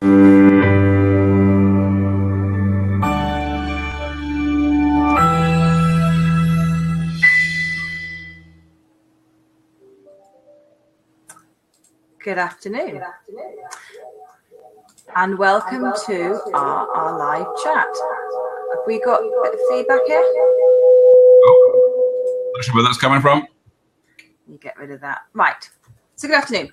Good afternoon. And welcome to our live chat. Have we got a bit of feedback here? Oh, not sure where that's coming from. You get rid of that. Right. So good afternoon.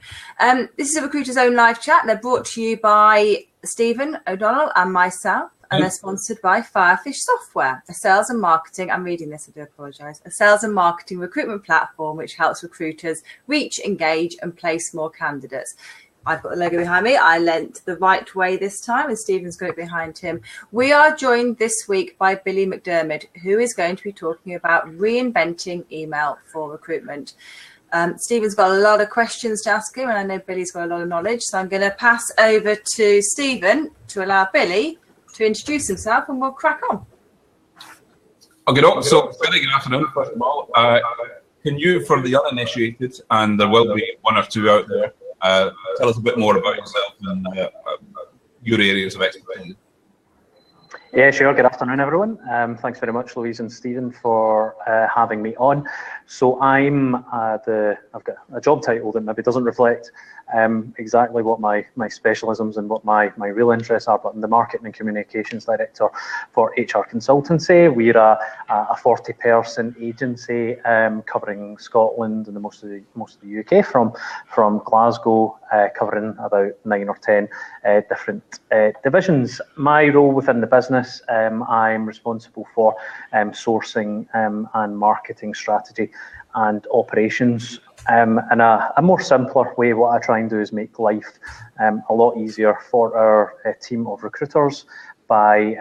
This is a Recruiter's Own live chat. They're brought to you by Stephen O'Donnell and myself, and they're sponsored by Firefish Software, a sales and marketing, I'm reading this, I do apologise, a sales and marketing recruitment platform which helps recruiters reach, engage and place more candidates. I've got the logo behind me. I leant the right way this time and Stephen's got it behind him. We are joined this week by Billy McDermott, who is going to be talking about reinventing email for recruitment. Stephen's got a lot of questions to ask him, and I know Billy's got a lot of knowledge, so I'm going to pass over to Stephen to allow Billy to introduce himself, and we'll crack on. Okay, so Billy, good afternoon. First of all, can you, for the uninitiated, and there will be one or two out there, tell us a bit more about yourself and your areas of expertise? Yeah, sure. Good afternoon, everyone. Thanks very much, Louise and Stephen, for having me on. So I've got a job title that maybe doesn't reflect exactly what my specialisms and what my real interests are, but I'm the Marketing and Communications Director for HR Consultancy. We're a 40-person agency covering Scotland and most of the UK, from Glasgow, covering about 9 or 10 different divisions. My role within the business, I'm responsible for sourcing and marketing strategy and operations. In a more simpler way, what I try and do is make life a lot easier for our team of recruiters by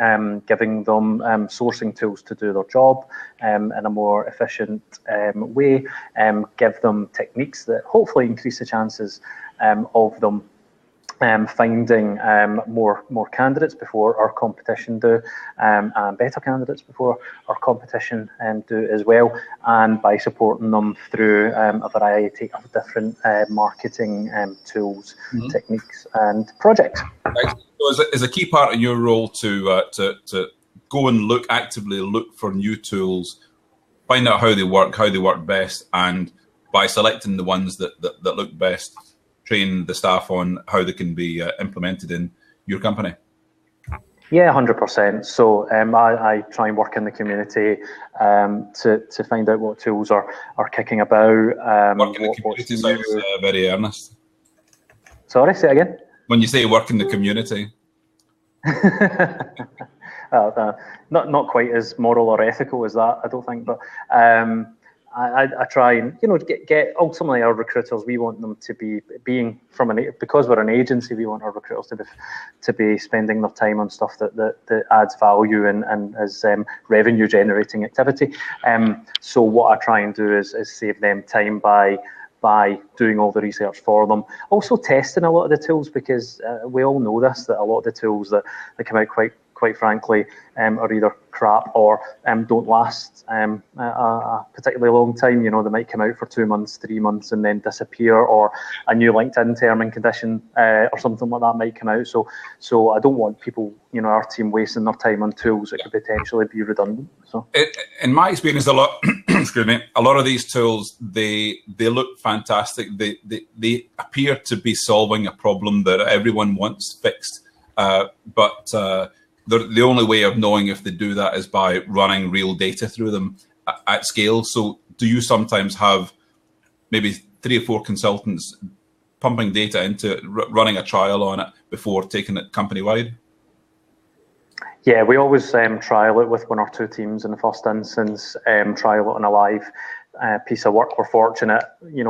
giving them sourcing tools to do their job in a more efficient way, give them techniques that hopefully increase the chances of them finding more candidates before our competition do, and better candidates before our competition do as well, and by supporting them through a variety of different marketing tools, techniques and projects. So is a key part of your role to go and actively look for new tools, find out how they work best, and by selecting the ones that look best, train the staff on how they can be implemented in your company? Yeah, 100%. So I try and work in the community to find out what tools are kicking about. Work in the community sounds very earnest. Sorry, say it again? When you say work in the community. Not quite as moral or ethical as that, I don't think, but I try and get ultimately our recruiters. We want them to be because we're an agency. We want our recruiters to be spending their time on stuff that adds value and is revenue generating activity. So what I try and do is save them time by doing all the research for them. Also testing a lot of the tools, because we all know this, that a lot of the tools that come out quite frankly are either crap or don't last a particularly long time. They might come out for 2 months, 3 months and then disappear, or a new LinkedIn term and condition or something like that might come out. So I don't want people, our team, wasting their time on tools that could potentially be redundant. So in my experience, a lot of these tools, they look fantastic. They appear to be solving a problem that everyone wants fixed, but the only way of knowing if they do that is by running real data through them at scale. So do you sometimes have maybe 3 or 4 consultants pumping data into it, running a trial on it before taking it company-wide? Yeah, we always trial it with 1 or 2 teams in the first instance, trial it on a live piece of work. We're fortunate,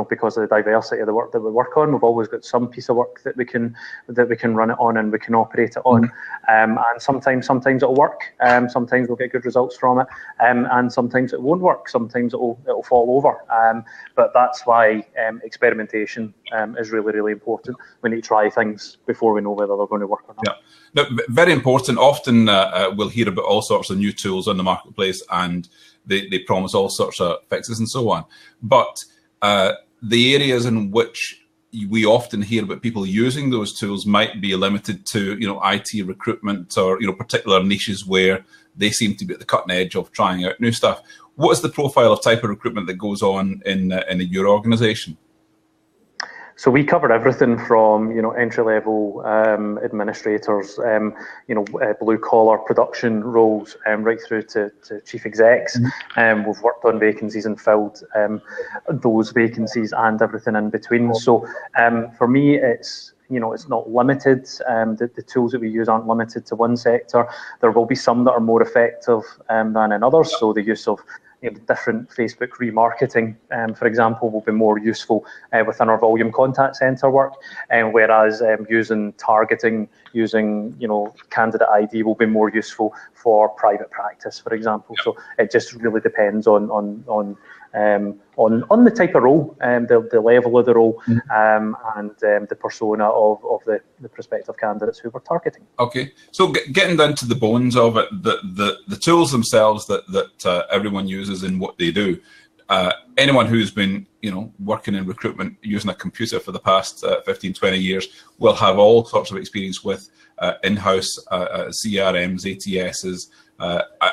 because of the diversity of the work that we work on. We've always got some piece of work that we can run it on and we can operate it on. And sometimes it'll work. Sometimes we'll get good results from it, and sometimes it won't work. Sometimes it'll fall over. But that's why experimentation is really, really important. We need to try things before we know whether they're going to work or not. Yeah, no, very important. Often we'll hear about all sorts of new tools on the marketplace, and they promise all sorts of fixes and so on. But the areas in which we often hear about people using those tools might be limited to, IT recruitment or, particular niches where they seem to be at the cutting edge of trying out new stuff. What is the profile of type of recruitment that goes on in your organisation? So we cover everything from, entry-level administrators, blue-collar production roles, right through to chief execs. We've worked on vacancies and filled those vacancies and everything in between. So for me, it's not limited. The tools that we use aren't limited to one sector. There will be some that are more effective than in others. So the use of different Facebook remarketing, for example, will be more useful within our volume contact centre work, whereas using targeting, using candidate ID will be more useful for private practice, for example. So it just really depends on the type of role, the level of the role, and the persona of the prospective candidates who we're targeting. Okay, so getting down to the bones of it, the tools themselves that everyone uses in what they do. Anyone who's been working in recruitment using a computer for the past 15, 20 years will have all sorts of experience with in-house CRMs, ATSs,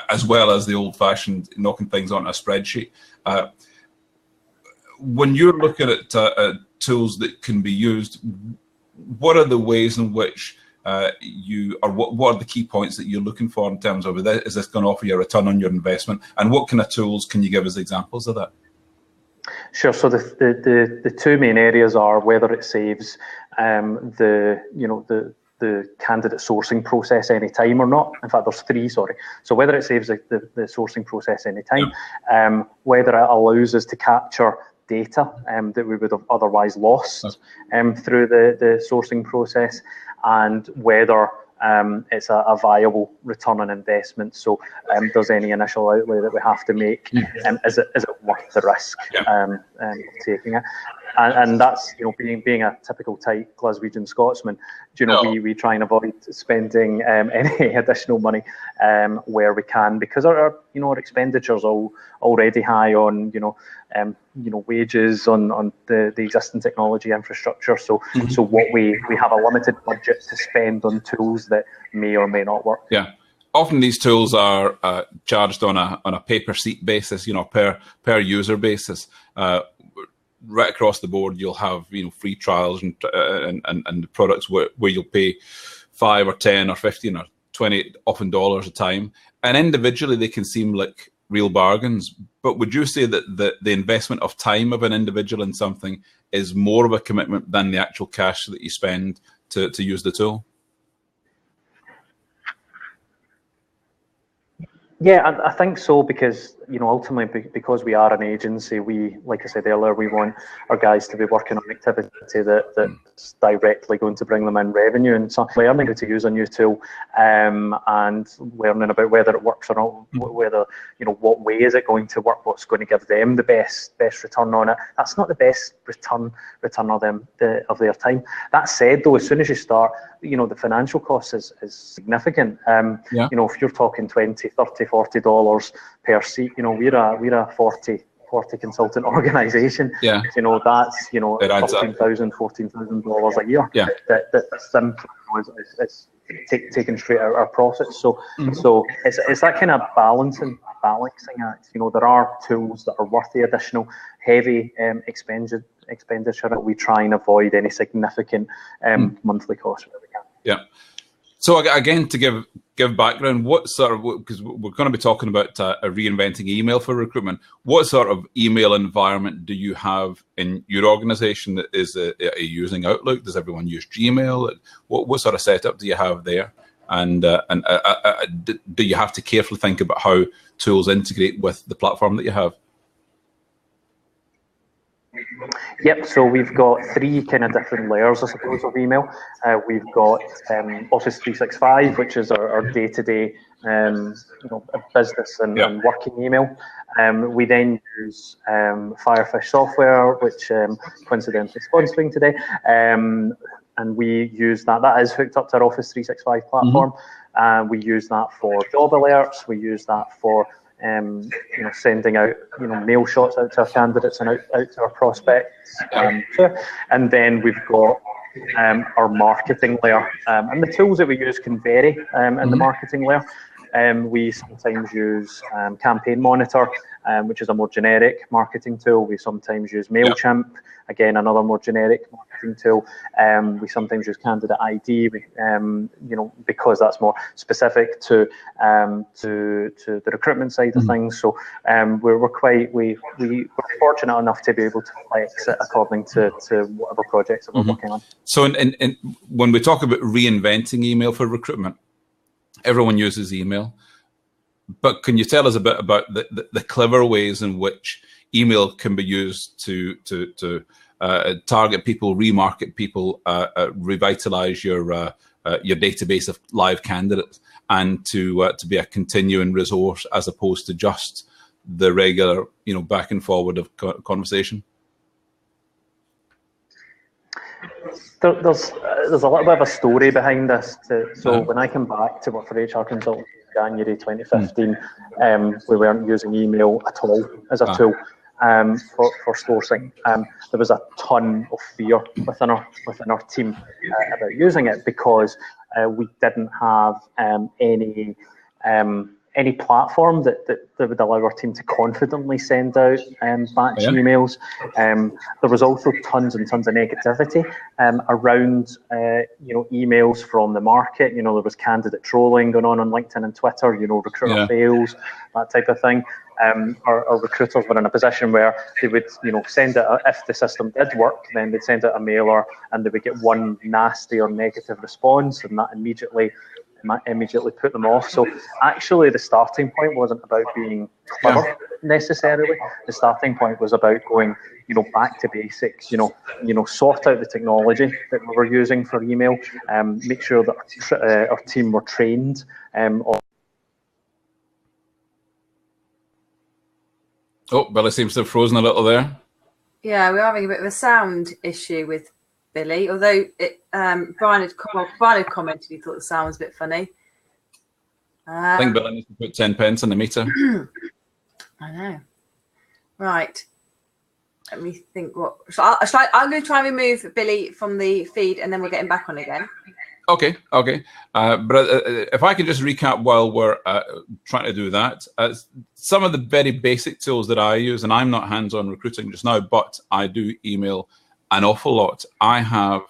as well as the old-fashioned knocking things on a spreadsheet. When you're looking at tools that can be used, what are the ways in which what are the key points that you're looking for in terms of, is this going to offer you a return on your investment, and what kind of tools can you give us examples of that? Sure. So the two main areas are whether it saves the candidate sourcing process any time or not. In fact, there's three, sorry. So whether it saves the sourcing process any time, whether it allows us to capture data that we would have otherwise lost through the sourcing process, and whether it's a viable return on investment. So there's any initial outlay that we have to make, is it worth the risk of taking it? And that's, being a typical tight Glaswegian Scotsman, we try and avoid spending any additional money where we can, because our expenditures are already high on, wages, on the existing technology infrastructure. So what we have a limited budget to spend on tools that may or may not work. Yeah. Often these tools are charged on a pay per seat basis, per user basis. Right across the board, you'll have free trials and products where you'll pay $5 or $10 or $15 or $20 often dollars a time, and individually they can seem like real bargains. But would you say that the investment of time of an individual in something is more of a commitment than the actual cash that you spend to use the tool? Yeah, I think so, because ultimately, because we are an agency, we, like I said earlier, we want our guys to be working on activity that's directly going to bring them in revenue, and so learning how to use a new tool, and learning about whether it works or not, whether what way is it going to work, what's going to give them the best return on it. That's not the best return of their time. That said, though, as soon as you start, the financial cost is significant. If you're talking $20, $30, $40 per seat, we're a 40 consultant organisation. Yeah. That's $14,000 a year. Yeah. That simply is taken straight out of our profits. So it's that kind of balancing act. There are tools that are worth the additional heavy expenditure that we try and avoid any significant monthly costs where we can. Yeah. So again, to give background, what sort of, because we're going to be talking about a reinventing email for recruitment, what sort of email environment do you have in your organisation? Are you using Outlook? Does everyone use Gmail? What sort of setup do you have there? And do you have to carefully think about how tools integrate with the platform that you have? Yep, so we've got three kind of different layers, I suppose, of email. We've got Office 365, which is our day-to-day business and working email. We then use Firefish software, which coincidentally is sponsoring today. And we use that. That is hooked up to our Office 365 platform. We use that for job alerts. We use that for sending out, mail shots out to our candidates and out to our prospects. And then we've got our marketing layer. And the tools that we use can vary in the marketing layer. We sometimes use Campaign Monitor, which is a more generic marketing tool. We sometimes use MailChimp, again, another more generic marketing tool. We sometimes use Candidate ID, because that's more specific to the recruitment side of things. So we're fortunate enough to be able to flex it according to whatever projects that we're working on. So when we talk about reinventing email for recruitment, everyone uses email, but can you tell us a bit about the clever ways in which email can be used to target people, remarket people, revitalize your database of live candidates, and to be a continuing resource as opposed to just the regular, back and forward of conversation? There's a little bit of a story behind this. When I came back to work for HR Consultants in January 2015, we weren't using email at all as a tool for sourcing. There was a ton of fear within our team about using it because we didn't have any platform that would allow our team to confidently send out batch emails. There was also tons and tons of negativity around emails from the market. There was candidate trolling going on LinkedIn and Twitter, recruiter fails, that type of thing. Our recruiters were in a position where they would, send out, if the system did work, then they'd send out a mailer and they would get one nasty or negative response, and that immediately put them off. So actually the starting point wasn't about being clever necessarily. The starting point was about going, back to basics, sort out the technology that we were using for email, make sure that our team were trained Oh, Billy seems to have frozen a little there. Yeah, we're having a bit of a sound issue with Billy, although Brian had commented he thought the sound was a bit funny. I think Billy needs to put 10 pence on the meter. I know. Right. Let me think I'm going to try and remove Billy from the feed and then we'll get him back on again. Okay. But if I can just recap while we're trying to do that, some of the very basic tools that I use, and I'm not hands-on recruiting just now, but I do email an awful lot. I have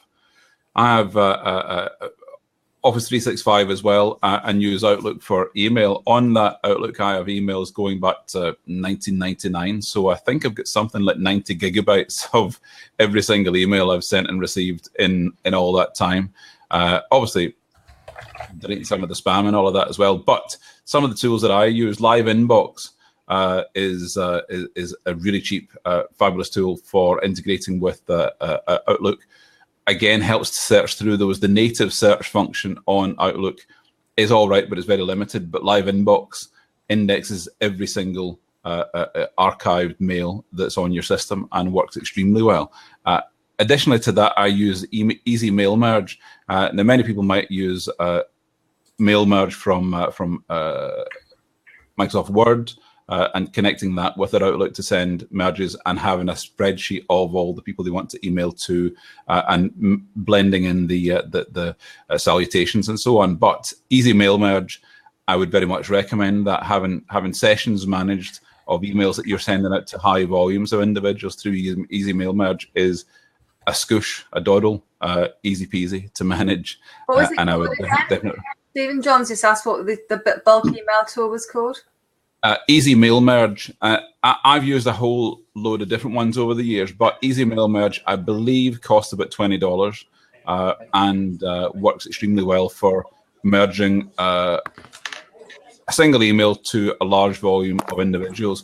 Office 365 as well, and use Outlook for email. On that Outlook, I have emails going back to 1999. So I think I've got something like 90 gigabytes of every single email I've sent and received in all that time. Obviously, deleting some of the spam and all of that as well. But some of the tools that I use, Live Inbox is a really cheap, fabulous tool for integrating with Outlook. Again, helps to search through those. The native search function on Outlook is all right, but it's very limited. But Live Inbox indexes every single archived mail that's on your system and works extremely well. Additionally to that, I use Easy Mail Merge. Now, many people might use Mail Merge from Microsoft Word and connecting that with their Outlook to send merges and having a spreadsheet of all the people they want to email to and blending in the salutations and so on. But Easy Mail Merge, I would very much recommend that. Having sessions managed of emails that you're sending out to high volumes of individuals through Easy Mail Merge is a scoosh, a doddle, easy peasy to manage. What was it and I would definitely. Stephen Johns just asked what the bulk email tool was called. Easy Mail Merge. I've used a whole load of different ones over the years, but Easy Mail Merge, I believe, costs about $20 and works extremely well for merging a single email to a large volume of individuals.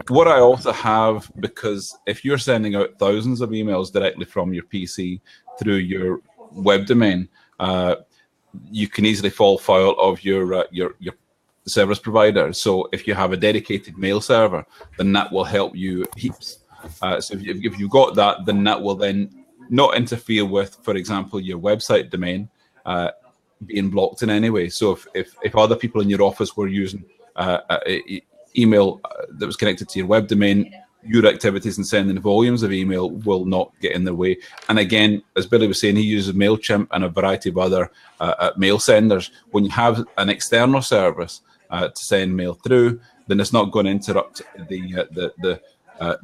What I also have, because if you're sending out thousands of emails directly from your PC through your web domain, you can easily fall foul of your service provider. So if you have a dedicated mail server, then that will help you heaps. So if you've got that, then that will then not interfere with, for example, your website domain being blocked in any way. So if other people in your office were using email that was connected to your web domain, your activities and sending volumes of email will not get in their way. And again, as Billy was saying, he uses MailChimp and a variety of other mail senders. When you have an external service to send mail through, then it's not going to interrupt the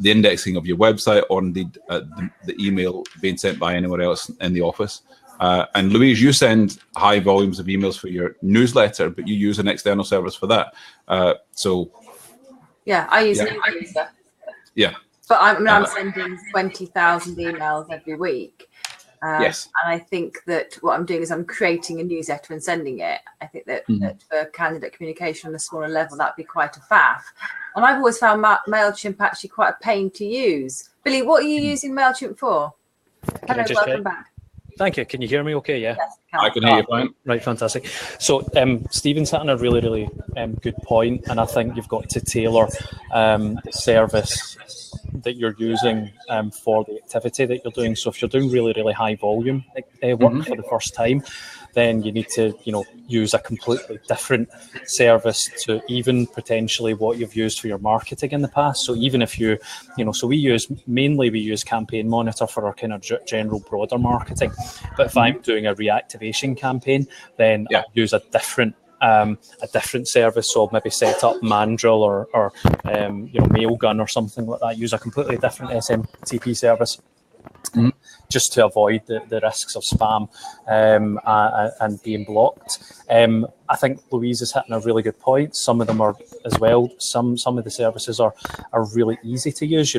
indexing of your website, or indeed the email being sent by anywhere else in the office. And Louise, you send high volumes of emails for your newsletter, but you use an external service for that. Yeah, I use an user. Yeah. But I'm sending 20,000 emails every week. Yes. And I think that what I'm doing is I'm creating a newsletter and sending it. I think that, that for candidate communication on a smaller level, that'd be quite a faff. And I've always found MailChimp actually quite a pain to use. Billy, what are you using MailChimp for? Hello, welcome back. Thank you. Can you hear me okay? Yeah. Yes, I can hear you fine. Right, fantastic. So Stephen's hitting a really, really good point, and I think you've got to tailor the service that you're using for the activity that you're doing. So if you're doing really, really high volume work for the first time, then you need to, use a completely different service to even potentially what you've used for your marketing in the past. So even if you, so we use Campaign Monitor for our kind of general broader marketing. But if I'm doing a reactivation campaign, then I'll use a different service. So maybe set up Mandrill or Mailgun or something like that. Use a completely different SMTP service. Just to avoid the risks of spam and being blocked. I think Louise is hitting a really good point. Some of them are as well. Some of the services are really easy to use.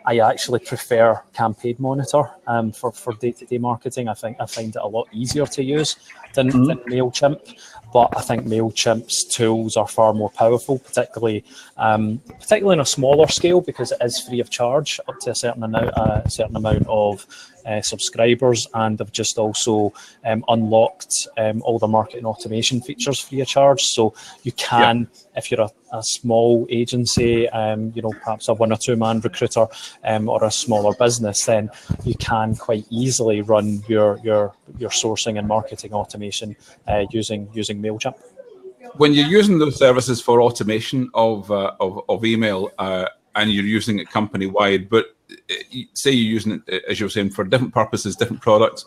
I actually prefer Campaign Monitor for day-to-day marketing. I find it a lot easier to use than MailChimp. But I think MailChimp's tools are far more powerful, particularly on a smaller scale, because it is free of charge up to a certain amount of subscribers, and they've just also unlocked all the marketing automation features free of charge. So you can, if you're a small agency, perhaps a 1 or 2 man recruiter, or a smaller business, then you can quite easily run your sourcing and marketing automation using MailChimp. When you're using those services for automation of email, and you're using it company wide, but say you're using it, as you were saying, for different purposes, different products,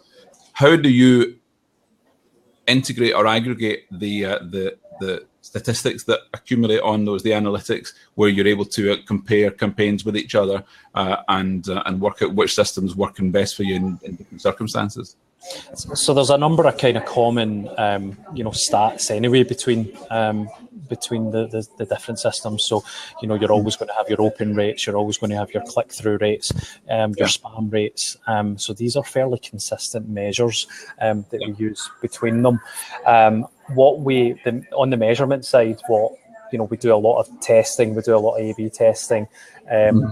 how do you integrate or aggregate the statistics that accumulate on those, the analytics, where you're able to compare campaigns with each other and work out which systems working best for you in different circumstances? So there's a number of kind of common, stats anyway between the different systems. So, you're always going to have your open rates, you're always going to have your click-through rates, your spam rates. So these are fairly consistent measures that we use between them. On the measurement side, we do a lot of testing, we do a lot of A/B testing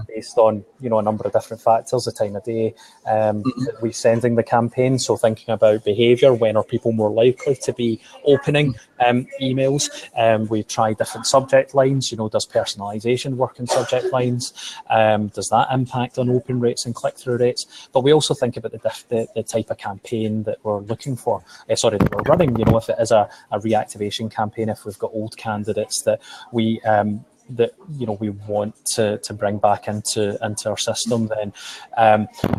based on a number of different factors, the time of day that we're sending the campaign. So thinking about behaviour, when are people more likely to be opening emails? We try different subject lines. Does personalisation work in subject lines? Does that impact on open rates and click-through rates? But we also think about the type of campaign that we're looking for. That we're running. If it is a reactivation campaign, if we've got old candidates that we we want to bring back into our system, then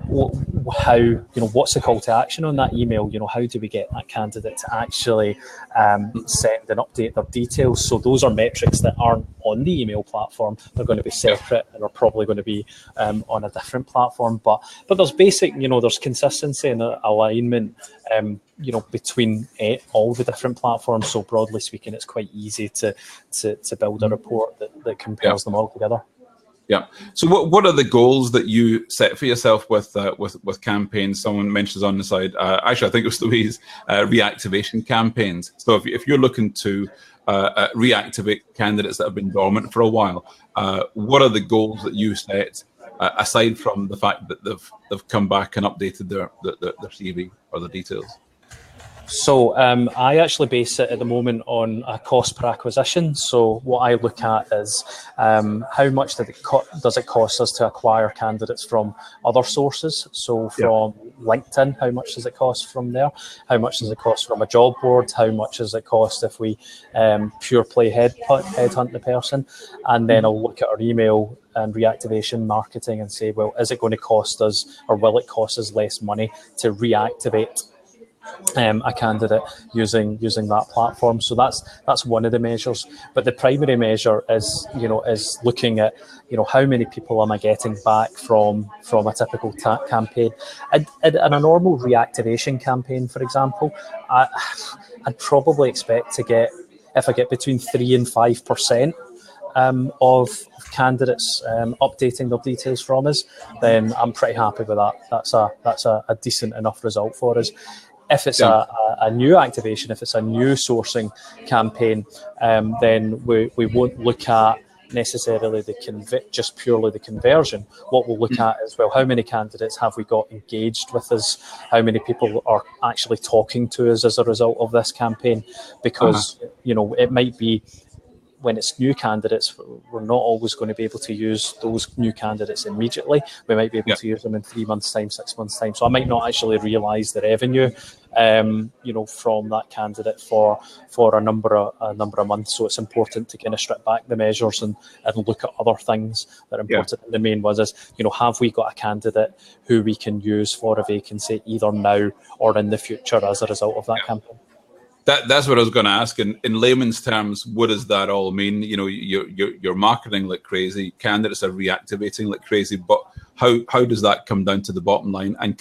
what's the call to action on that email? How do we get that candidate to actually send and update their details? So those are metrics that aren't on the email platform. They're going to be separate and are probably going to be on a different platform. But there's basic, there's consistency and alignment between all the different platforms. So broadly speaking, it's quite easy to build a report that compares them all together. Yeah. So what are the goals that you set for yourself with campaigns? Someone mentions on the side, actually I think it was Louise, reactivation campaigns. So if you're looking to reactivate candidates that have been dormant for a while, what are the goals that you set aside from the fact that they've come back and updated their CV or the details? So I actually base it at the moment on a cost per acquisition. So what I look at is how much does it cost us to acquire candidates from other sources. So from LinkedIn, how much does it cost from there? How much does it cost from a job board? How much does it cost if we pure play headhunt the person? And then I'll look at our email and reactivation marketing and say, well, is it going to cost us, or will it cost us less money to reactivate a candidate using that platform? So that's one of the measures. But the primary measure is looking at how many people am I getting back from a typical campaign. In a normal reactivation campaign, for example, I'd probably expect to get, if I get between 3 and 5% of candidates updating their details from us, then I'm pretty happy with that. That's a decent enough result for us. If it's a new activation, if it's a new sourcing campaign, then we won't look at necessarily just purely the conversion. What we'll look at is, well, how many candidates have we got engaged with us? How many people are actually talking to us as a result of this campaign? Because it might be, when it's new candidates, we're not always going to be able to use those new candidates immediately. We might be able to use them in 3 months' time, 6 months' time. So I might not actually realise the revenue, from that candidate for a number of months. So it's important to kind of strip back the measures and look at other things that are important. The main was is, have we got a candidate who we can use for a vacancy either now or in the future as a result of that campaign? That's what I was going to ask. In layman's terms, what does that all mean? You're marketing like crazy, candidates are reactivating like crazy, but how does that come down to the bottom line? And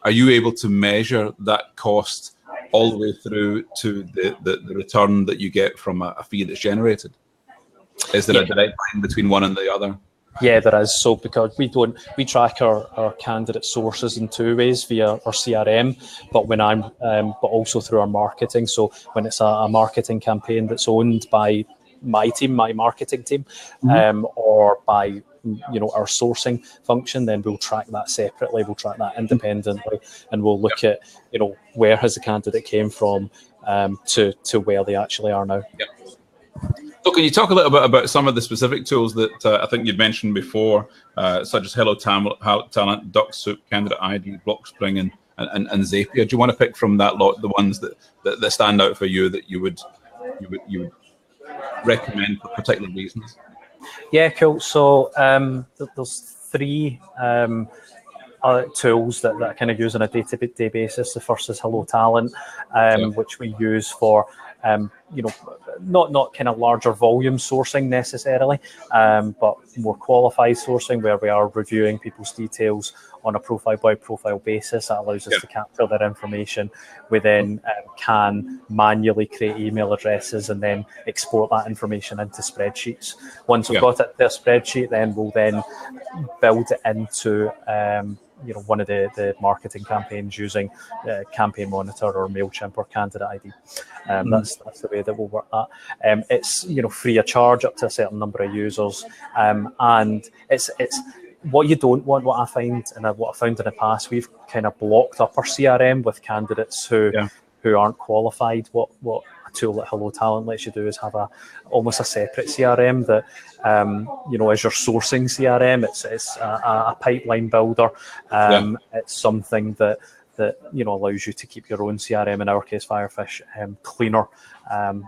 are you able to measure that cost all the way through to the return that you get from a fee that's generated? Is there a direct line between one and the other? Yeah, there is. So because we track our candidate sources in two ways, via our CRM, but but also through our marketing. So when it's a marketing campaign that's owned by my team, my marketing team, or by our sourcing function, then we'll track that separately. We'll track that independently, and we'll look at where has the candidate came from to where they actually are now. Yep. So can you talk a little bit about some of the specific tools that I think you'd mentioned before, such as Hello Talent, DuckSoup, Candidate ID, Blockspring, and Zapier? Do you want to pick from that lot the ones that stand out for you that you would recommend for particular reasons? Yeah, cool. So there's three tools that I kind of use on a day-to-day basis. The first is Hello Talent, which we use for not kind of larger volume sourcing necessarily, but more qualified sourcing, where we are reviewing people's details on a profile by profile basis. That allows us to capture their information. We then can manually create email addresses and then export that information into spreadsheets. Once we've got it to a spreadsheet, then we'll then build it into one of the marketing campaigns using Campaign Monitor or MailChimp or Candidate ID. That's the way that we'll work that. It's free of charge up to a certain number of users, and it's what you don't want. What I find, and what I found in the past, we've kind of blocked up our CRM with candidates who aren't qualified. What a tool like Hello Talent lets you do is have almost a separate CRM that is your sourcing CRM. It's a pipeline builder. It's something that allows you to keep your own CRM, in our case Firefish, cleaner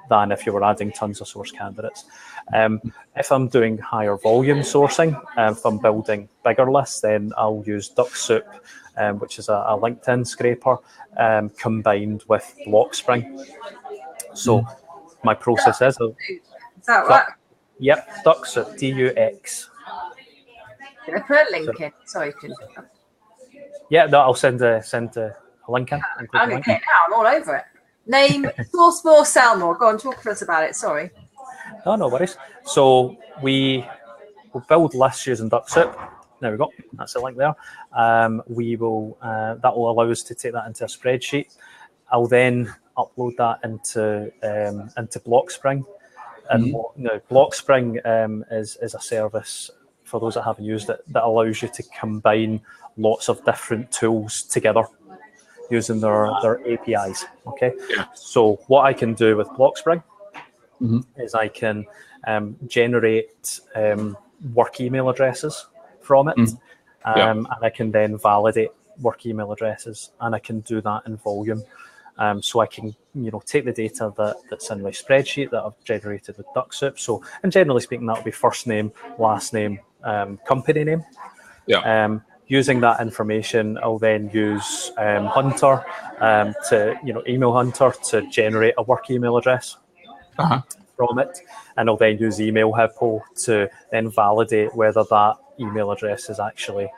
than if you were adding tons of source candidates. If I'm doing higher volume sourcing, if I'm building bigger lists, then I'll use DuckSoup, which is a LinkedIn scraper, combined with Blockspring. So my process is that what? Yep, DuckSoup, DUX. Can I put a link in? Sorry, yeah, no, I'll send a link in. I'm okay now. I'm all over it. Name, source more, sell more. Go on, talk to us about it. Sorry. No worries. So we will build lists using DuckSoup. There we go. That's the link there. We will that will allow us to take that into a spreadsheet. I'll then upload that into Blockspring. And Blockspring is a service, for those that haven't used it, that allows you to combine lots of different tools together. using their APIs. Okay, so what I can do with Blockspring is I can generate work email addresses from it, and I can then validate work email addresses, and I can do that in volume. So I can, take the data that's in my spreadsheet that I've generated with DuckSoup. So, and generally speaking, that will be first name, last name, company name. Using that information, I'll then use Hunter to, email Hunter to generate a work email address from it, and I'll then use Email Hippo to then validate whether that email address is actually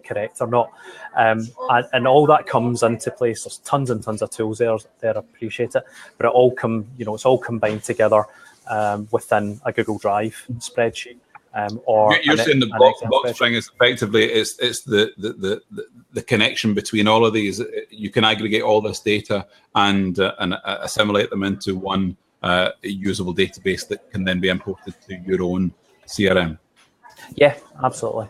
correct or not, and all that comes into place. There's tons and tons of tools there. I appreciate it, but it's all combined together within a Google Drive spreadsheet. Or you're saying the Blockspring is effectively it's the connection between all of these. You can aggregate all this data and assimilate them into one usable database that can then be imported to your own CRM. Yeah, absolutely.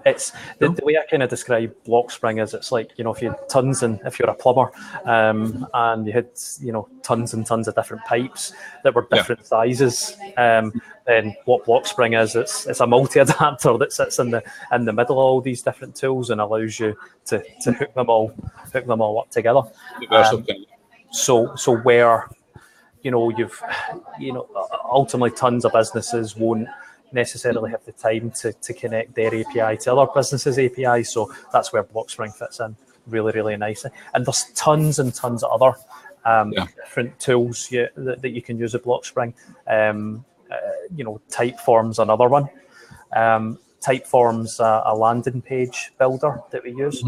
It's the way I kind of describe Blockspring is it's like, if you had tons, and if you're a plumber and you had, tons and tons of different pipes that were different sizes, then what Blockspring is, it's a multi-adapter that sits in the middle of all these different tools and allows you to hook them all up together. So where, you've, ultimately tons of businesses won't necessarily have the time to connect their API to other businesses' API, so that's where Blockspring fits in really, really nicely. And there's tons and tons of other different tools that you can use with Blockspring. Typeform's another one. Typeform's a landing page builder that we use,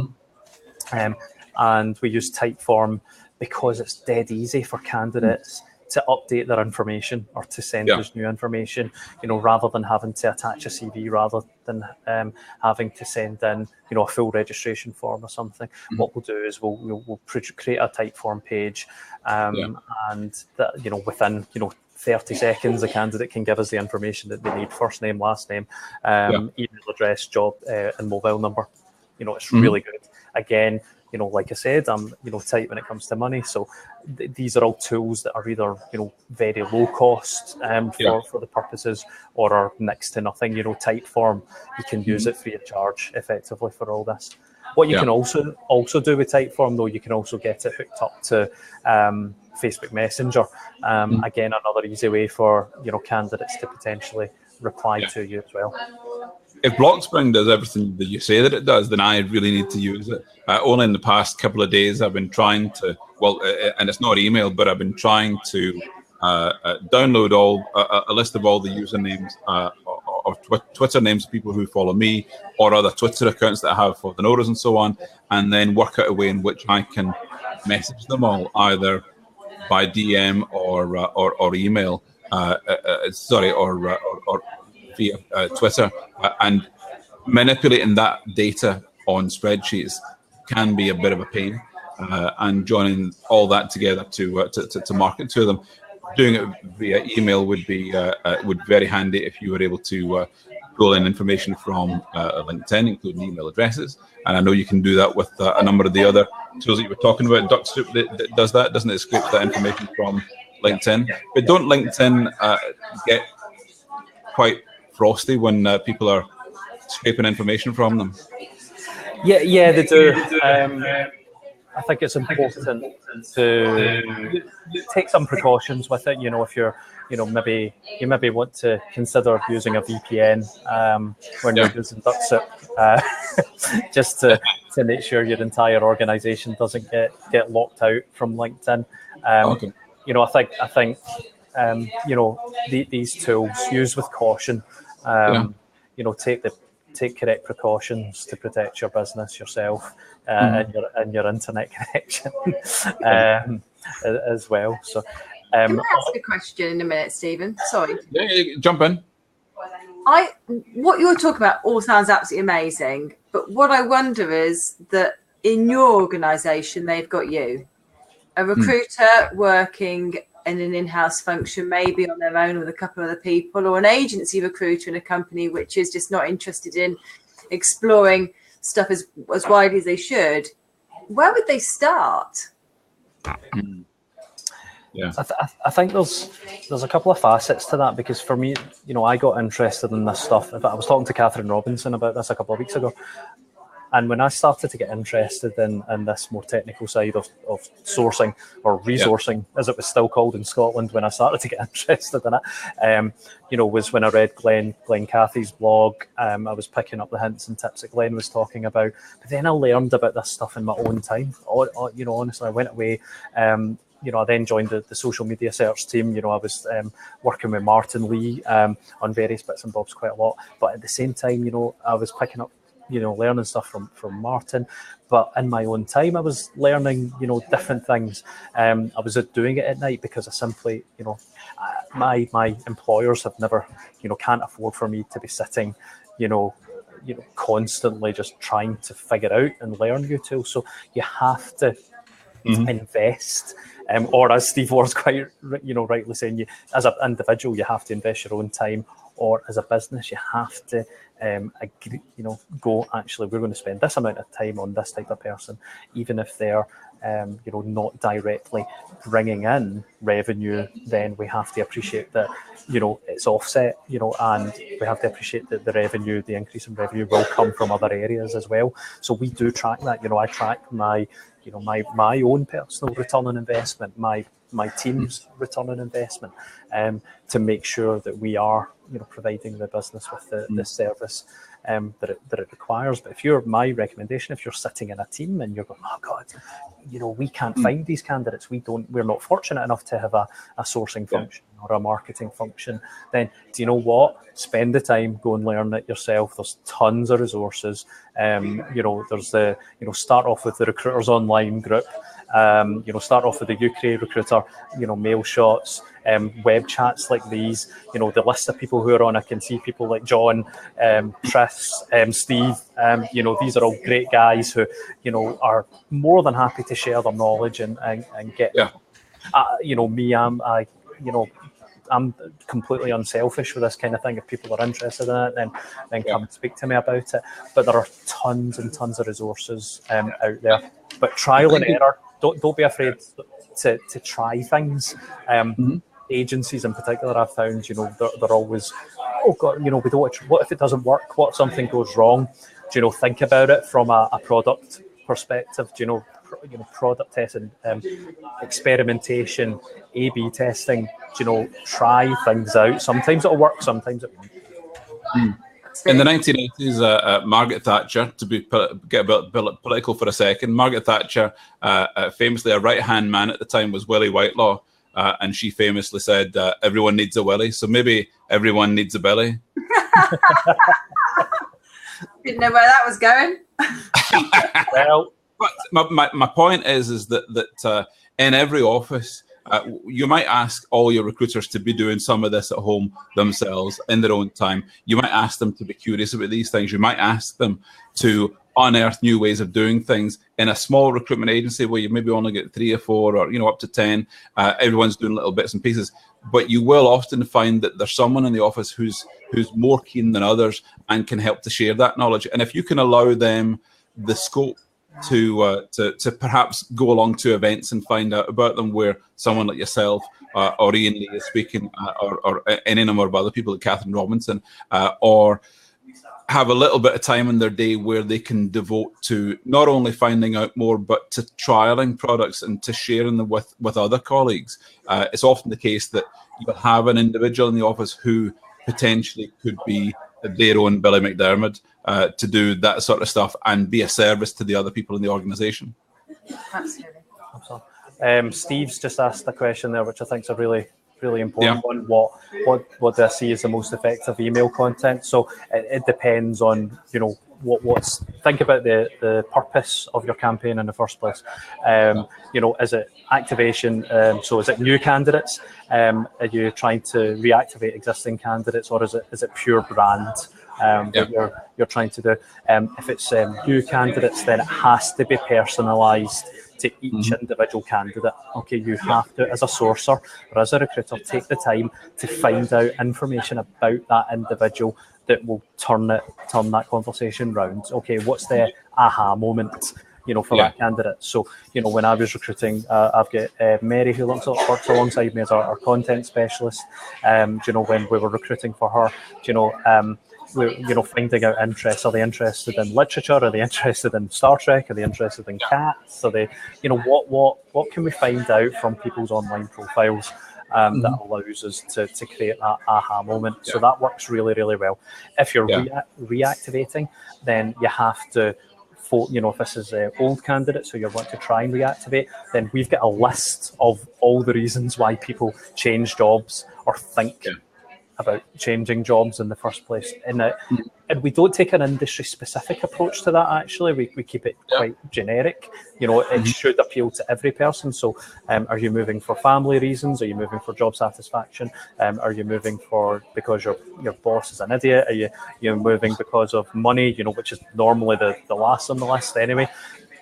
and we use Typeform because it's dead easy for candidates to update their information or to send us new information, rather than having to attach a CV, rather than having to send in, a full registration form or something. What we'll do is we'll create a Typeform page, and that, within, 30 seconds, the candidate can give us the information that they need: first name, last name, email address, job, and mobile number. It's really good. Again, like I said, I'm, tight when it comes to money. So these are all tools that are either, very low cost for the purposes, or are next to nothing. Typeform, you can use it free of charge effectively for all this. What you can also do with Typeform, though, you can also get it hooked up to Facebook Messenger. Again, another easy way for, candidates to potentially reply to you as well. If Blockspring does everything that you say that it does, then I really need to use it. Only in the past couple of days, I've been trying to, and it's not email, but I've been trying to download a list of all the usernames or Twitter names of people who follow me, or other Twitter accounts that I have for the Noras and so on, and then work out a way in which I can message them all, either by DM or email, or via Twitter, and manipulating that data on spreadsheets can be a bit of a pain, and joining all that together to market to them. Doing it via email would be very handy if you were able to pull in information from LinkedIn, including email addresses. And I know you can do that with a number of the other tools that you were talking about. DuckSoup that does that, doesn't it? Scrapes that information from LinkedIn. But don't LinkedIn get quite frosty when people are scraping information from them? Yeah, they do. I think it's important to take some precautions with it. If you're, maybe want to consider using a VPN when you're using DuckSoup, just to make sure your entire organization doesn't get locked out from LinkedIn. I think these tools, used with caution. Take correct precautions to protect your business, yourself, and your internet connection as well. So, can I ask a question in a minute, Stephen? Sorry. Yeah, jump in. What you're talking about all sounds absolutely amazing, but what I wonder is that in your organisation, they've got you, a recruiter working in an in-house function, maybe on their own with a couple of other people, or an agency recruiter in a company which is just not interested in exploring stuff as widely as they should. where would they start? Yeah, I think there's a couple of facets to that, because for me, I got interested in this stuff. In fact, I was talking to Catherine Robinson about this a couple of weeks ago. And when I started to get interested in this more technical side of sourcing, or resourcing, as it was still called in Scotland, when I started to get interested in it, was when I read Glenn Cathy's blog. I was picking up the hints and tips that Glenn was talking about. But then I learned about this stuff in my own time. Honestly, I went away. I then joined the social media search team. I was working with Martin Lee on various bits and bobs quite a lot. But at the same time, I was picking up, learning stuff from Martin. But in my own time, I was learning, different things. I was doing it at night because I simply, my employers have never, can't afford for me to be sitting, constantly just trying to figure out and learn new tools. So you have to invest. Or as Steve was quite, rightly saying, as an individual, you have to invest your own time, or as a business, you have to agree, actually, we're going to spend this amount of time on this type of person, even if they're, not directly bringing in revenue. Then we have to appreciate that, it's offset, and we have to appreciate that the revenue, the increase in revenue, will come from other areas as well. So we do track that. I track my own personal return on investment, my team's return on investment, to make sure that we are, providing the business with the service that it requires. But my recommendation, if you're sitting in a team and you're going, oh God, we can't find these candidates, we're not fortunate enough to have a sourcing function or a marketing function, then do you know what? Spend the time, go and learn it yourself. There's tons of resources. There's start off with the Recruiters Online group. Start off with the UK Recruiter, mail shots, web chats like these, the list of people who are on. I can see people like John, Tris, Steve, these are all great guys who, are more than happy to share their knowledge and get, I'm completely unselfish with this kind of thing. If people are interested in it, then come and speak to me about it. But there are tons and tons of resources out there. But trial and error. Don't be afraid to try things. Agencies in particular, I've found, they're always, oh God, we don't. What if it doesn't work? What if something goes wrong? Think about it from a product perspective. Product testing, experimentation, A/B testing. Try things out. Sometimes it'll work, sometimes it won't. In the 1980s, Margaret Thatcher, get a bit political for a second, Margaret Thatcher, famously a right-hand man at the time was Willie Whitelaw, and she famously said, everyone needs a Willie, so maybe everyone needs a Billy. Didn't know where that was going. Well, but my point is that in every office, you might ask all your recruiters to be doing some of this at home themselves in their own time. You might ask them to be curious about these things. You might ask them to unearth new ways of doing things. In a small recruitment agency where you maybe only get 3 or 4 or up to 10, everyone's doing little bits and pieces. But you will often find that there's someone in the office who's more keen than others and can help to share that knowledge. And if you can allow them the scope to perhaps go along to events and find out about them, where someone like yourself or Ian Lee is speaking, or any number of other people like Catherine Robinson, or have a little bit of time in their day where they can devote to not only finding out more, but to trialing products and to sharing them with other colleagues. It's often the case that you'll have an individual in the office who potentially could be their own Billy McDermott, to do that sort of stuff and be a service to the other people in the organisation. Absolutely. Steve's just asked a question there, which I think is a really, really important one. What do I see as the most effective email content? So it depends on, what's think about the purpose of your campaign in the first place. Is it activation? So is it new candidates? Are you trying to reactivate existing candidates, or is it pure brand that you're trying to do? If it's new candidates, then it has to be personalised to each individual candidate. Okay, you have to, as a sourcer or as a recruiter, take the time to find out information about that individual that will turn that conversation round. Okay, what's the aha moment? for that candidate. So, when I was recruiting, I've got Mary, who works alongside me as our content specialist. When we were recruiting for her, finding out interests. Are they interested in literature? Are they interested in Star Trek? Are they interested in cats? Are they, what can we find out from people's online profiles that allows us to create that aha moment? So that works really, really well. If you're reactivating, then you have to, if this is old candidates who you want to try and reactivate, then we've got a list of all the reasons why people change jobs or think about changing jobs in the first place. And we don't take an industry-specific approach to that, actually. We keep it quite generic. It should appeal to every person. So are you moving for family reasons? Are you moving for job satisfaction? Are you moving because your boss is an idiot? Are you moving because of money, which is normally the last on the list anyway?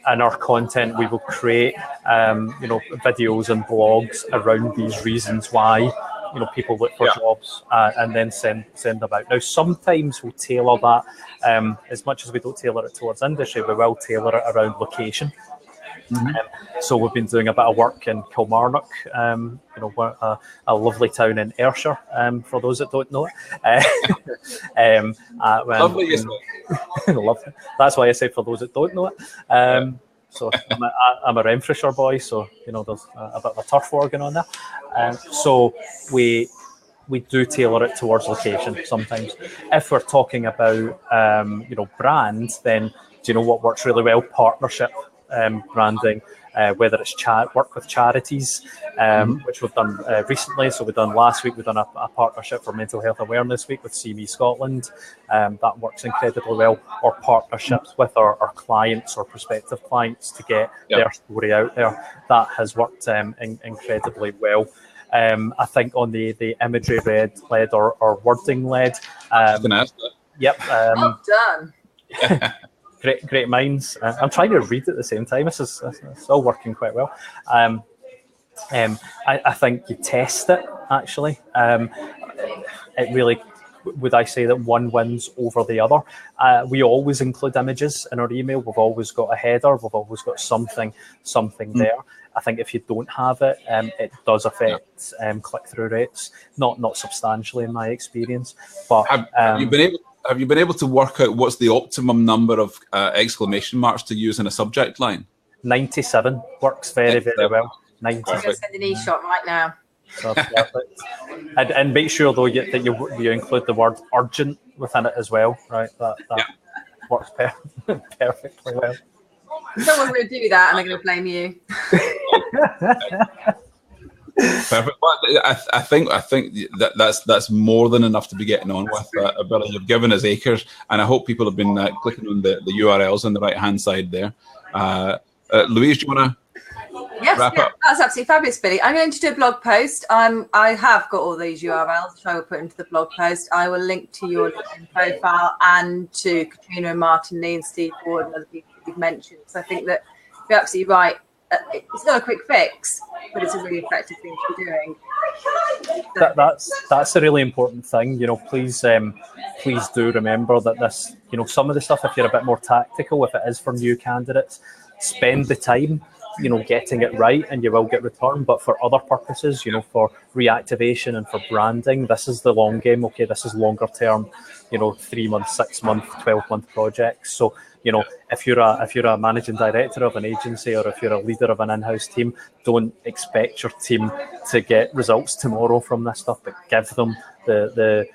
And our content, we will create, videos and blogs around these reasons why people look for jobs, and then send them out. Now, sometimes we'll tailor that, as much as we don't tailor it towards industry, we will tailor it around location. So we've been doing a bit of work in Kilmarnock, a lovely town in Ayrshire, for those that don't know it. Lovely, isn't it? Lovely. That's why I say for those that don't know it. So I'm a Renfrewshire boy, so there's a bit of a turf war going on there. So we do tailor it towards location sometimes. If we're talking about brands, then do you know what works really well? Partnership branding. Whether it's work with charities, which we've done recently. So we've done last week, we've done a partnership for Mental Health Awareness Week with See Me Scotland. That works incredibly well. Or partnerships with our clients or prospective clients to get their story out there. That has worked incredibly well. I think on the imagery led or wording led. I was going to ask that. Yep. Well done. Great minds. I'm trying to read at the same time. It's all working quite well. I think you test it, actually. It really, would I say that one wins over the other? We always include images in our email. We've always got a header. We've always got something there. I think if you don't have it, it does affect click-through rates. Not substantially in my experience. But have you been able to work out what's the optimum number of exclamation marks to use in a subject line? 97 works very, very well. 97. I'm going to send an e-shot right now. So perfect. And make sure though that you include the word urgent within it as well, right? That works perfectly well. Someone's going to do that, and they're going to blame you. Perfect. Well, I think that's more than enough to be getting on with. Billy, you've given us acres, and I hope people have been clicking on the URLs on the right hand side there. Louise, do you want to? Yes, that's absolutely fabulous, Billy. I'm going to do a blog post. I have got all these URLs, which I will put into the blog post. I will link to your LinkedIn profile and to Katrina and Martin Lee and Steve Ward and other people you've mentioned. So I think that you're absolutely right. It's not a quick fix, but it's a really effective thing to be doing. That's a really important thing. Please do remember that this, some of the stuff, if you're a bit more tactical, if it is for new candidates, spend the time, getting it right, and you will get return. But for other purposes, for reactivation and for branding, this is the long game. Okay, this is longer term, 3 month, 6 month, 12-month projects. So, if you're a managing director of an agency or if you're a leader of an in-house team, don't expect your team to get results tomorrow from this stuff, but give them the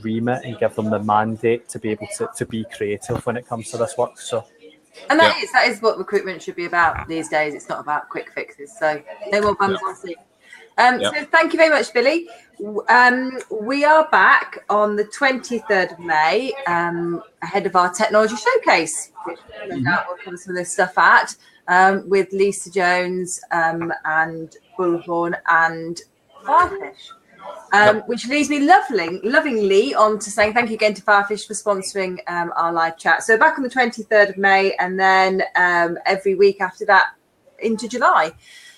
remit and give them the mandate to be able to be creative when it comes to this work. So. And that is what recruitment should be about these days. It's not about quick fixes. So no more bums on seats. So thank you very much, Billy. We are back on the 23rd of May, ahead of our technology showcase, which no doubt we'll cover some of this stuff at, with Lisa Jones and Bullhorn and Firefish. Which leads me lovingly on to saying thank you again to Firefish for sponsoring our live chat. So back on the 23rd of May, and then every week after that into July.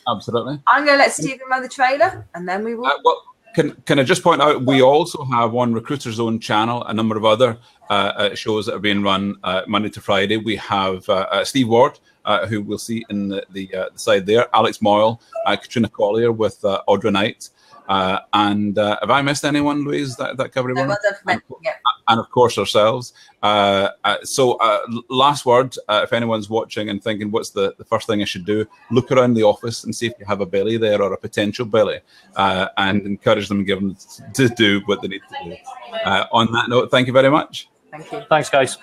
Absolutely. I'm going to let Stephen run the trailer, and then we will. Can I just point out, we also have on Recruiter's Own channel a number of other shows that are being run Monday to Friday. We have Steve Ward, who we'll see in the side there, Alex Moyle, Katrina Collier with Audra Knight. And have I missed anyone, Louise, that cover everyone? And of course ourselves. So last word, if anyone's watching and thinking, what's the first thing I should do? Look around the office and see if you have a Billy there or a potential Billy, and encourage them and give them to do what they need to do. On that note, thank you very much. Thank you. Thanks, guys.